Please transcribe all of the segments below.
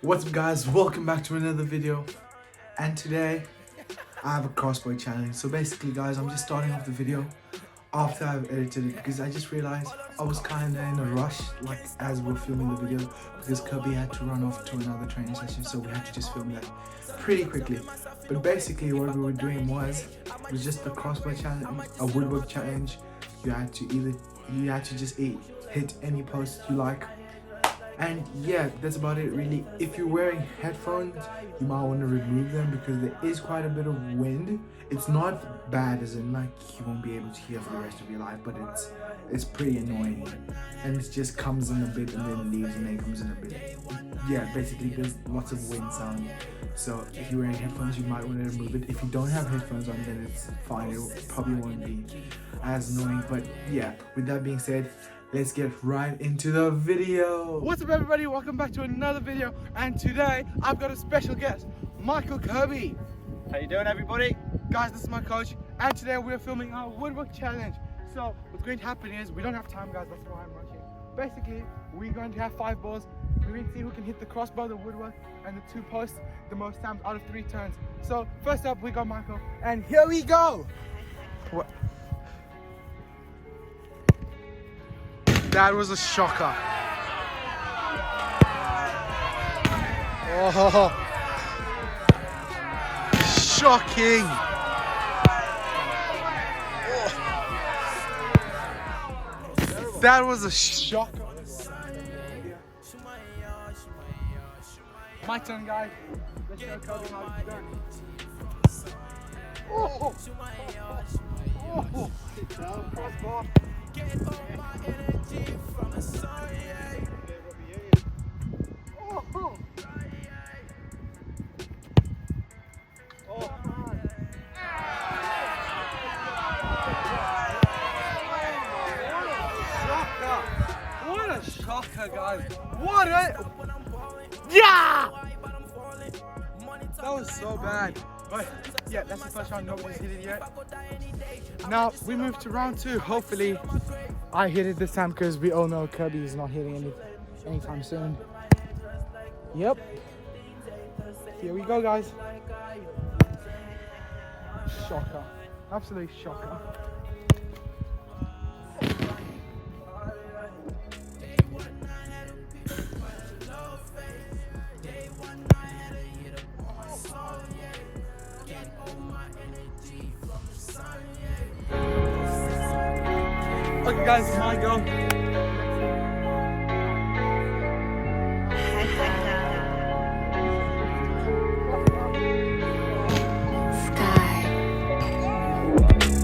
What's up guys, welcome back to another video, and today I have a crossbow challenge. So basically guys, I'm just starting off the video after I've edited it because I just realized I was kind of in a rush like as we're filming the video because Kirby had to run off to another training session, so we had to just film that pretty quickly. But basically what we were doing was just a crossbow challenge, a woodwork challenge. You had to just hit any post you like. And yeah, that's about it really. If you're wearing headphones, you might want to remove them because there is quite a bit of wind. It's not bad as in like you won't be able to hear for the rest of your life, but it's pretty annoying. And it just comes in a bit and then leaves and then comes in a bit. Yeah, basically there's lots of wind sound. So if you're wearing headphones, you might want to remove it. If you don't have headphones on, then it's fine. It probably won't be as annoying. But yeah, with that being said, let's get right into the video. What's up everybody, welcome back to another video, and today I've got a special guest, Michael Kirby. How you doing everybody? Guys, this is my coach, and today we're filming our woodwork challenge. So what's going to happen is, we don't have time guys, that's why I'm rushing. Basically, we're going to have 5 balls. We're going to see who can hit the crossbar, the woodwork, and the 2 posts the most times out of 3 turns. So first up, we got Michael, and here we go. That was a shocker. Oh, shocking. Oh. That was a shocker. My turn, guys. Let's show Kobe how it's done. Oh. Oh. Down, crossbar. Get all my energy from the sun, yeah. Oh, oh. Oh. What a shocker, guys. What a... Yeah! That was so bad. But yeah, that's the first round, nobody's hit it yet. Now we move to round 2. Hopefully I hit it this time because we all know Kirby is not hitting anytime soon. Yep. Here we go guys. Shocker. Absolute shocker. Okay guys, it's my go.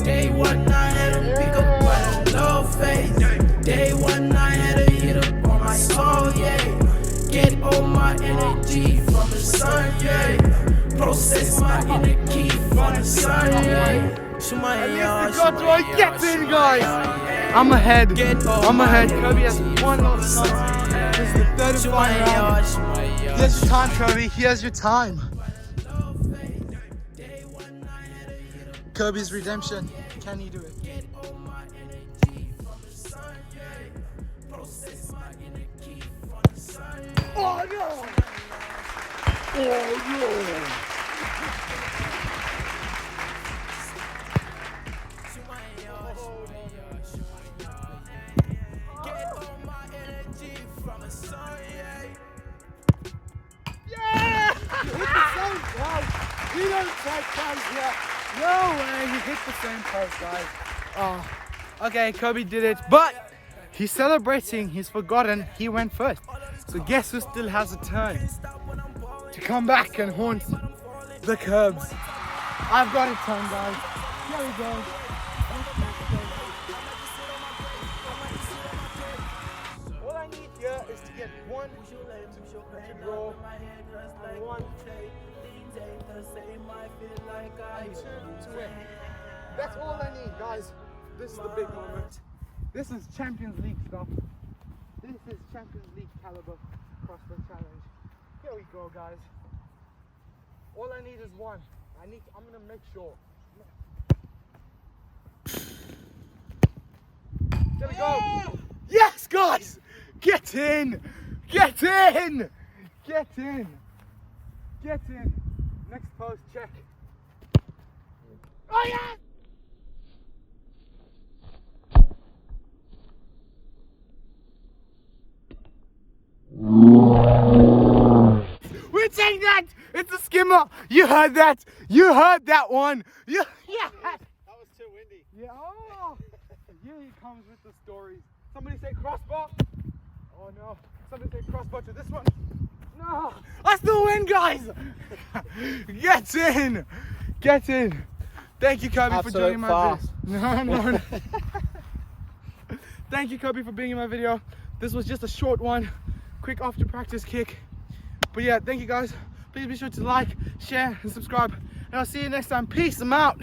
Day one, I had to pick up my low face. Day one, I had to hit up on my soul, yeah. Get all my energy from the sun, yeah. Process my energy from the sun, yeah. Get in, guys! I'm ahead. Kirby has 1 last time. This is the 3rd and final round. Here's your time, Kirby. Here's your time. Kirby's redemption. Can he do it? Oh no! Oh no! He don't take post here. No way, he hit the same post, guys. Oh, okay, Kobe did it, but he's celebrating. He's forgotten he went first. So guess who still has a turn to come back and haunt the curbs? I've got a turn, guys. Here we go. All I need here is to get 1 to draw, 1 and 2 to win. That's all I need, guys. This is the big moment. This is Champions League stuff. This is Champions League caliber crossbow challenge. Here we go, guys. All I need is 1. I'm gonna make sure. There we go. Yes, guys! Get in! Get in! Get in. Get in. Next post, check. Oh yeah! We're taking that! It's a skimmer! You heard that! You heard that one! Yeah! That was too windy. Yeah, oh! Here he comes with the stories. Somebody say crossbar. Oh no. Somebody say crossbar to this one. No! I still win, guys! Get in! Get in! Thank you, Kobe, for joining my video. No. Thank you, Kobe, for being in my video. This was just a short one. Quick after practice kick. But yeah, thank you guys. Please be sure to like, share, and subscribe. And I'll see you next time. Peace. I'm out.